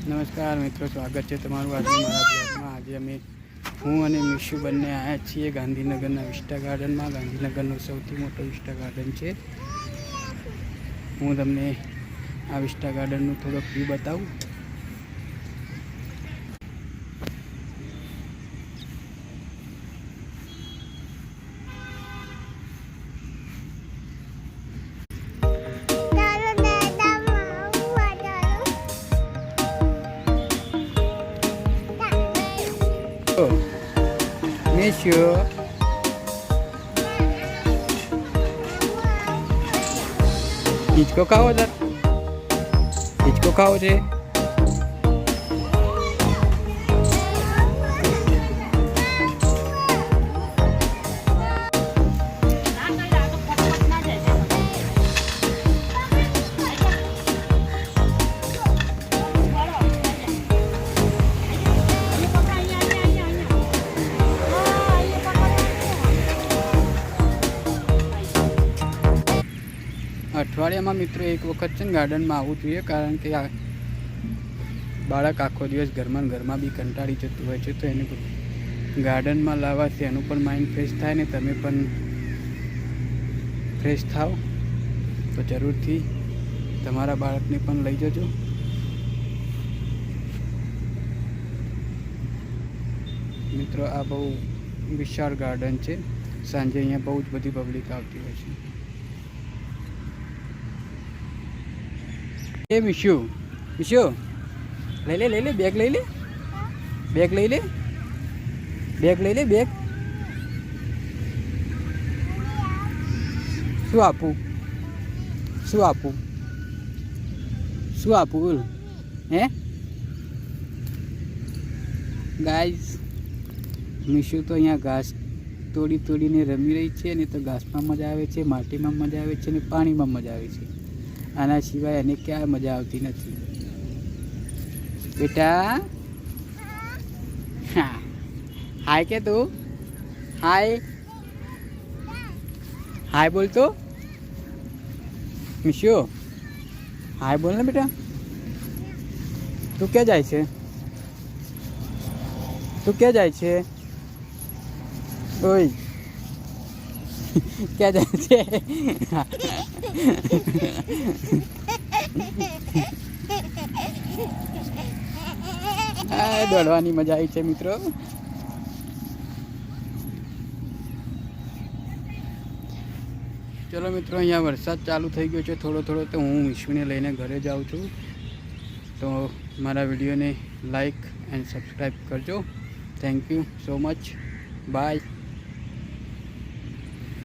નમસ્કાર મિત્રો, સ્વાગત છે તમારું આજના મારા બ્લોગમાં। આજે અમે હું અને મિશુ બંને આવ્યા છીએ ગાંધીનગરના વિસ્ટા ગાર્ડનમાં। ગાંધીનગરનો સૌથી મોટો વિસ્ટા ગાર્ડન છે। હું તમને આ વિસ્ટા ગાર્ડનનું થોડોક વ્યૂ બતાવું। Miss you. હિચકો ખાવો છે? હિચકો ખાવો છે? અઠવાડિયામાં મિત્રો એક વખત છે ને ગાર્ડનમાં આવવું જોઈએ, કારણ કે આ બાળક આખો દિવસ ઘરમાં બી કંટાળી જતું હોય છે, તો એને ગાર્ડનમાં લાવવાથી એનું પણ માઇન્ડ ફ્રેશ થાય ને તમે પણ ફ્રેશ થાઓ। તો જરૂરથી તમારા બાળકને પણ લઈ જજો। મિત્રો આ બહુ વિશાળ ગાર્ડન છે। સાંજે અહીંયા બહુ જ બધી પબ્લિક આવતી હોય છે। એ મિશુ લઈ લે બેગ લઈ લે બેગ શું આપું બોલ હે ગાઈઝ। મિશુ તો અહીંયા ઘાસ તોડીને રમી રહી છે, અને તો ઘાસમાં મજા આવે છે, માટીમાં મજા આવે છે, અને પાણીમાં મજા આવે છે। આના સિવાય એને ક્યાં મજા આવતી નથી બેટા। હા હાય કે તું હાય બોલતો મિશુ, હાય બોલ ને બેટા। તું ક્યાં જાય છે? ઓય ક્યાં જાય છે? દોડવાની મજા આવી છે મિત્રો। ચલો મિત્રો, અહીંયા વરસાદ ચાલુ થઈ ગયો છે થોડો, તો હું મિશુને લઈને ઘરે જાઉં છું। તો મારા વિડીયોને લાઈક એન્ડ સબસ્ક્રાઈબ કરજો। Thank you so much, by.